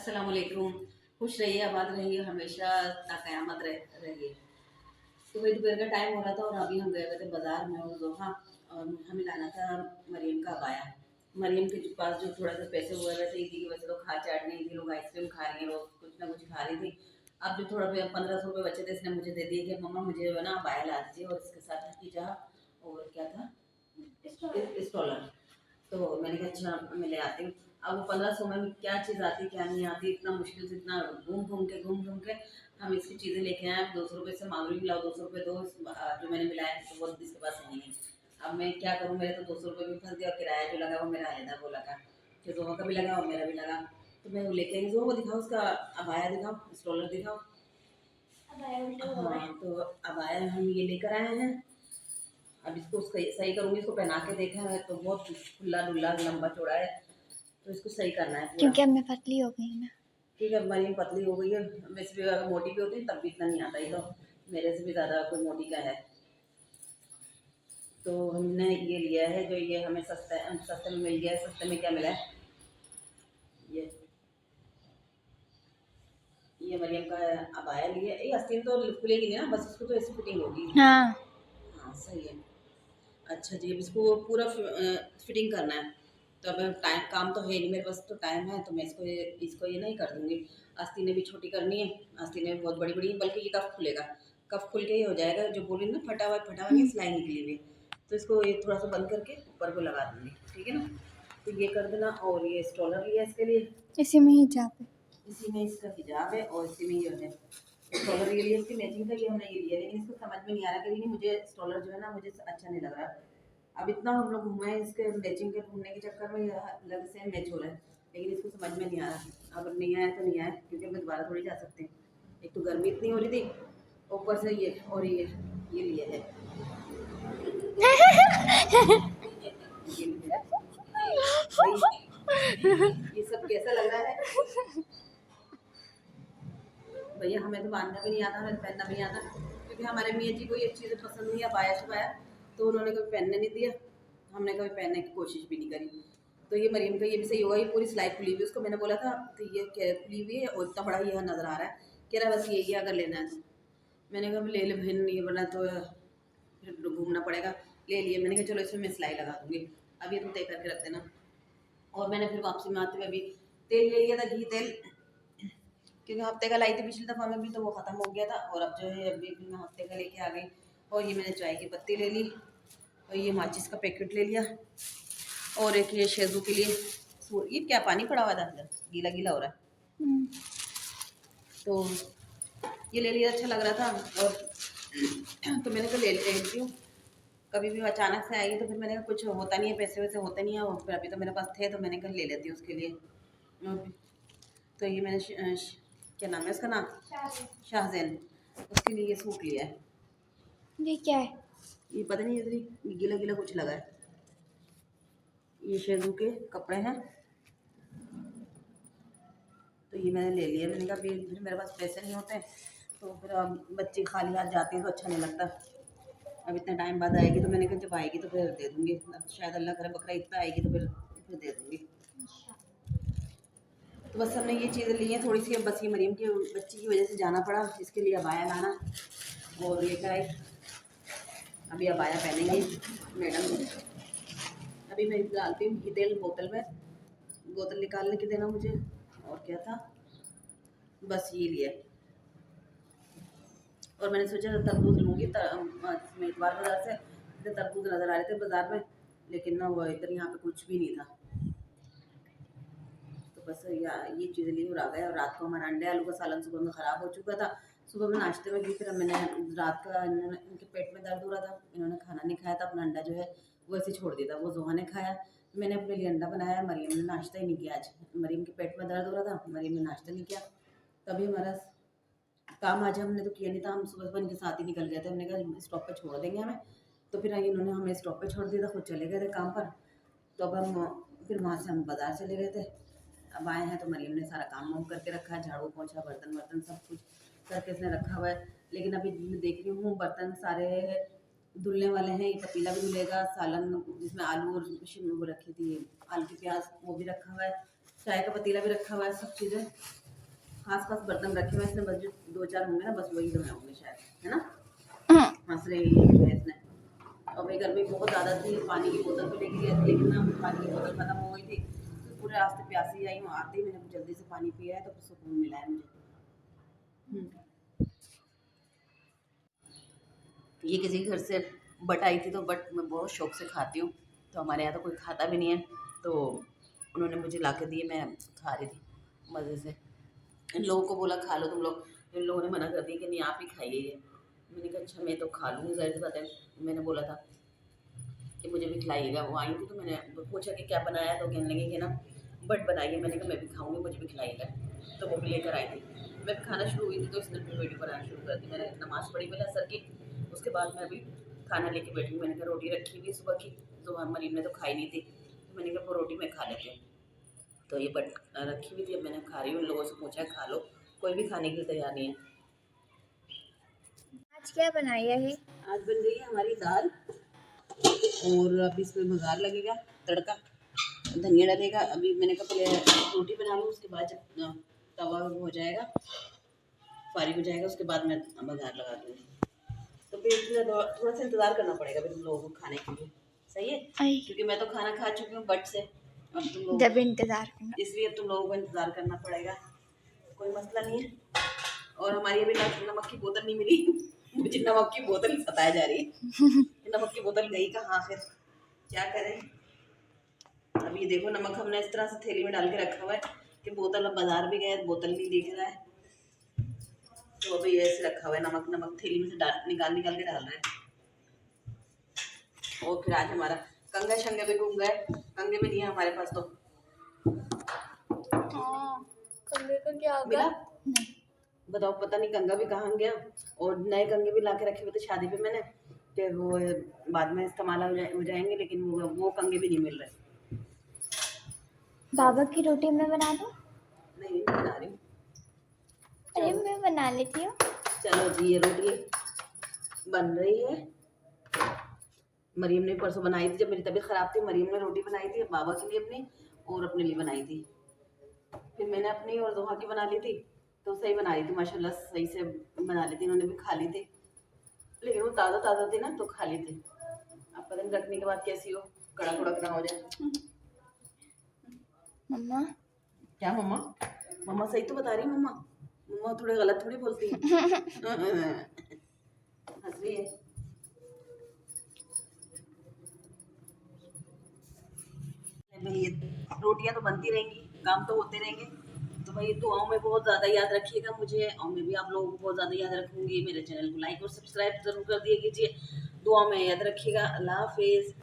अस्सलाम वालेकुम। खुश रहिए, आबाद रहिए, हमेशा क़यामत रहिए। तो वही दोपहर का टाइम हो रहा था और अभी हम गए हुए थे बाज़ार में और हाँ, हमें लाना था मरियम का अबाया। मरियम के पास जो थोड़ा सा पैसे हुए हुए थे, ईदी की वजह से लोग खा चाट नहीं थी, लोग आइसक्रीम खा रही हैं, लोग कुछ ना कुछ खा रही थी। अब जो थोड़ा 1500 रुपये बचे थे, इसने मुझे दे दिए कि मम्मा मुझे ना अबाया ला दीजिए और इसके साथ हिजा और क्या था, स्टॉलर। तो मैंने कहा अच्छा मैं ले आती हूँ। अब वो 1500 में क्या चीज़ आती क्या नहीं आती, इतना मुश्किल से इतना घूम घूम के हम इसकी चीज़ें लेके आए। 200 रुपये से मांग रही हूँ, लाओ 200 रुपये दो। जो मैंने मिलाया तो वो इसके पास नहीं है। अब मैं क्या करूँ, मेरे तो 200 रुपये भी फंस गया और किराया जो लगा वो मेरा अलहदा वो लगा, कि जोहा का भी लगा और मेरा भी लगा। तो मैं वो लेके आई, जो वो दिखाओ उसका अबाया दिखाओ, स्टॉलर दिखाओ। हाँ तो अबाया हम ये लेकर आए हैं। अब इसको सही सही करूँगी, इसको पहना के देखा है तो बहुत खुला डुल्ला लंबा चौड़ा है, तो इसको सही करना है पूरा। क्योंकि अब मैं पतली हो गई हूँ ना। ठीक है, मरीम पतली हो गई है। वैसे भी अगर मोटी भी होती तब भी इतना नहीं आता, ये तो मेरे से भी ज़्यादा कोई मोटी का है। तो हमने ये लिया है, जो ये हमें सस्ते में मिल गया है। सस्ते में क्या मिला है, ये मरियम का अबाया लिया। ये आस्तीन तो खुलेगी नहीं ना, बस इसको तो ऐसी फिटिंग होगी। हाँ। हाँ सही है। अच्छा जी, अब इसको पूरा फिटिंग करना है। तो अब टाइम काम तो है नहीं मेरे पास, तो टाइम है तो मैं इसको ये नहीं कर दूँगी। आस्तीनें भी छोटी करनी है, आस्तीनें बहुत बड़ी-बड़ी हैं, बल्कि ये कब खुलेगा, कब खुल के ये हो जाएगा। जो बोली ना फटा हुआ नहीं, सिलाई निकली हुई है। तो इसको ये थोड़ा-सा बंद करके ऊपर को लगा दूँगी, ठीक है ना? तो ये कर देना। और ये स्टॉलर लिया इसके लिए, इसी में ही जाते। इसी में इसका हिजाब है और इसी में ये है स्टॉलर। ये लिया, इसकी मैचिंग का ये हमने ये लिया, लेकिन इसको समझ में नहीं आ रहा कि नहीं, मुझे स्टॉलर जो है ना मुझे अच्छा नहीं लग रहा। अब इतना हम लोग घूमे इसके मैचिंग के घूमने के चक्कर में, यह अलग से मैच हो रहा है, लेकिन इसको समझ में नहीं आ रहा। अब नहीं आया तो नहीं आया, क्योंकि हम दोबारा थोड़ी जा सकते हैं। एक तो गर्मी इतनी हो रही थी, ऊपर से ये और ये लिए है, ये लिए है भाई। ये सब कैसा लग रहा है भैया? हमें तो बांधना भी नहीं आता, हमें तो पहनना भी नहीं आता, क्योंकि हमारे मियाँ जी को ये चीज़ें पसंद नहीं है, अबाया शबाया, तो उन्होंने कभी पहनने नहीं दिया, हमने कभी पहनने की कोशिश भी नहीं करी। तो ये मरीम का ये भी सही होगा, ये पूरी सिलाई खुली हुई है। उसको मैंने बोला था तो ये क्या खुली हुई है और इतना बड़ा ये नज़र आ रहा है, कह रहा बस यही है अगर लेना है तो। मैंने कहा ले ले बहन, ये बना तो फिर घूमना पड़ेगा। ले लिए, मैंने कहा चलो इसमें मैं सिलाई लगा दूँगी, अब ये तुम तय करके रख देना। और मैंने फिर वापसी में आते हुए अभी तेल ले लिया था, घी तेल, क्योंकि हफ्ते का लाई थी पिछली दफ़ा में भी, तो वो ख़त्म हो गया था। और अब जो है अभी भी मैं हफ्ते का लेके आ गई। और ये मैंने चाय की पत्ती ले ली, और ये माचिस का पैकेट ले लिया, और एक ये शेज़ू के लिए ये क्या पानी पड़ा हुआ था अंदर, गीला गीला हो रहा है, तो ये ले लिया, अच्छा लग रहा था। और तो मैंने कहा ले लेती हूँ, कभी भी अचानक से आएगी तो फिर मैंने कहा कुछ होता नहीं है, पैसे वैसे होते नहीं है, और फिर अभी तो मेरे पास थे तो मैंने कहा ले लेती हूँ उसके लिए। तो ये मैंने क्या नाम है उसका नाम, शाहजैन, उसके लिए ये सूट लिया है। ये क्या है? ये पता नहीं, इधर गीला गीला कुछ लगा है। ये शेजू के कपड़े हैं, तो ये मैंने ले लिया। मैंने कहा फिर मेरे पास पैसे नहीं होते, तो फिर अब बच्चे खाली हाथ जाते हैं तो अच्छा नहीं लगता। अब इतने टाइम बाद आएगी तो मैंने कहा जब आएगी तो फिर दे दूँगी, शायद अल्लाह करे बकरा इतना आएगी तो फिर दे दूँगी। तो बस हमने ये चीज़ें ली हैं थोड़ी सी। अब बस ये मरीम के बच्ची की वजह से जाना पड़ा, इसके लिए अबाया लाना और लेकर आई। अभी अबाया पहनेंगे मैडम। अभी मैं डालती हूँ तेल बोतल में, बोतल निकालने की देना मुझे। और क्या था, बस ये लिया। और मैंने सोचा तरबूज लूँगी, मैं इतवार बाज़ार से इतने तरबूज नज़र आ रहे थे बाज़ार में, लेकिन ना वो इधर यहाँ पे कुछ भी नहीं था। तो बस ये चीज़ें ली और आ गए। और रात को हमारा अंडे आलू का सालन सुबह में ख़राब हो चुका था। सुबह में नाश्ते में भी फिर मैंने रात का, इनके पेट में दर्द हो रहा था, इन्होंने खाना नहीं खाया था, अपना अंडा जो है वो ऐसे छोड़ दिया था। वो जोहा ने खाया, मैंने अपने लिए अंडा बनाया। मरीम ने नाश्ता ही नहीं किया आज, मरीम के पेट में दर्द हो रहा था, मरीम ने नाश्ता नहीं किया। तभी हमारा काम आज हमने तो किया नहीं था, हम सुबह इनके साथ ही निकल गए थे। हमने कहा स्टॉप पे छोड़ देंगे हमें, तो फिर इन्होंने हमें स्टॉप पे छोड़ दिया था, खुद चले गए थे काम पर। तो अब हम फिर वहाँ से हम बाज़ार चले गए थे। अब आए हैं तो मरीम ने सारा काम वाम करके रखा है, झाड़ू पोछा बर्तन वर्तन सब कुछ करके इसने रखा हुआ है। लेकिन अभी मैं देख रही हूँ बर्तन सारे धुलने वाले हैं। ये पतीला भी धुलेगा, सालन जिसमें आलू और वो रखी थी आलू की प्याज वो भी रखा हुआ है। चाय का पतीला भी रखा हुआ है, सब चीज़ें खास खास बर्तन रखे हुए हैं इसने, बस जो 2-4 होंगे ना, बस वही धोए होंगे शायद, है ना। हंस रही है इसने। और भाई गर्मी बहुत ज़्यादा थी, पानी की बोतल भी लेके गई थी, लेकिन ना पानी की बोतल खत्म हो गई थी, तो पूरे रास्ते प्यासी आई हूँ, आते ही मैंने जल्दी से पानी पिया है तो सुकून मिला है मुझे। ये किसी के घर से बट आई थी, तो बट मैं बहुत शौक से खाती हूँ, तो हमारे यहाँ तो कोई खाता भी नहीं है, तो उन्होंने मुझे ला के दिए, मैं खा रही थी मज़े से। इन लोगों को बोला खा लो तुम लोग, इन लोगों ने मना कर दिया कि नहीं आप ही खाइए ये। मैंने कहा अच्छा मैं तो खा लूँगी, ज़ाहिर सी बात है, मैंने बोला था कि मुझे भी खिलाइएगा। वो आई थी तो मैंने पूछा कि क्या बनाया, तो कहने लगे कि ना बट बनाइए। मैंने कहा मैं भी खाऊंगी, मुझे भी खिलाइएगा, तो वो भी लेकर आई थी। मैं खाना शुरू हुई थी तो इसने भी वीडियो बनाना शुरू कर दी। मैंने नमाज़ पढ़ी पहले असर की, उसके बाद मैं अभी खाना लेके बैठी। मैंने कहा रोटी रखी हुई सुबह की, तो मरीम ने तो खाई नहीं थी, तो मैंने कहा वो रोटी मैं खा लेती हूँ, तो ये बट रखी हुई थी, अब मैंने खा रही हूँ। उन लोगों से पूछा है खा लो, कोई भी खाने के लिए तैयार नहीं है। आज क्या बनाया है? आज बन गई है हमारी दाल, और अब इसमें बघार लगेगा, तड़का, धनिया डलेगा। अभी मैंने कहा पहले रोटी बना लूँ, उसके बाद जब तवा हो जाएगा, फारिग हो जाएगा, उसके बाद मैं बघार लगा दूँगी। तो फिर थोड़ा सा इंतज़ार करना पड़ेगा फिर तुम लोगों को खाने के लिए, सही है, आई क्योंकि मैं तो खाना खा चुकी हूँ बट से, अब तुम लोग, जब इंतजार करना। इसलिए अब तुम लोगों को इंतज़ार करना पड़ेगा, कोई मसला नहीं है। और हमारी अभी नमक की बोतल नहीं मिली मुझे नमक की बोतल सताया जा रही है नमक की बोतल गई कहाँ, फिर क्या करें। अब ये देखो नमक हमने इस तरह से थैली में डाल के रखा हुआ है कि बोतल, अब बाजार भी गए बोतल नहीं दिख रहा है, तो अभी ऐसे रखा हुआ है, नमक नमक थैली में से निकाल निकाल के डाल रहा है। और फिर आज हमारा कंगे शंगे भी घूम गए, कंगे भी नहीं है हमारे पास, तो कंगे को क्या मिला होगा? नहीं। बताओ, पता नहीं कंगा भी कहाँ गया। और नए कंगे भी ला के रखे हुए थे शादी पे मैंने, फिर वो बाद में इस्तेमाल हो जाएंगे, लेकिन वो कंगे भी नहीं मिल रहे। बाबा की रोटी मैं बना दूँ? नहीं बना रही हूँ। अरे मैं बना लेती हूँ। चलो जी, ये रोटी बन रही है। मरीम ने परसों बनाई थी, जब मेरी तबीयत ख़राब थी, मरीम ने रोटी बनाई थी बाबा के लिए अपनी, और अपने लिए बनाई थी। फिर मैंने अपनी और दोहा की बना ली थी, तो सही बना ली थी माशाल्लाह, सही से बना ली थी, इन्होंने भी खा ली थी, लेकिन वो ताज़ा ताज़ा थी ना, तो खा ली थी। अब पता नहीं रखने के बाद कैसी हो, कड़क कड़क ना हो जाए। मम्मा क्या मम्मा? मम्मा सही तो बता रही मम्मा, मम्मा थोड़े गलत थोड़ी बोलती है हंस रही है। भाई रोटियां तो बनती रहेंगी, काम तो होते रहेंगे, तो भाई दुआओं में बहुत ज़्यादा याद रखिएगा मुझे, और मैं भी आप लोगों को बहुत ज़्यादा याद रखूंगी। मेरे चैनल को लाइक और सब्सक्राइब जरूर कर दिए कीजिए, दुआओं में याद रखिएगा। अल्लाह हाफिज़।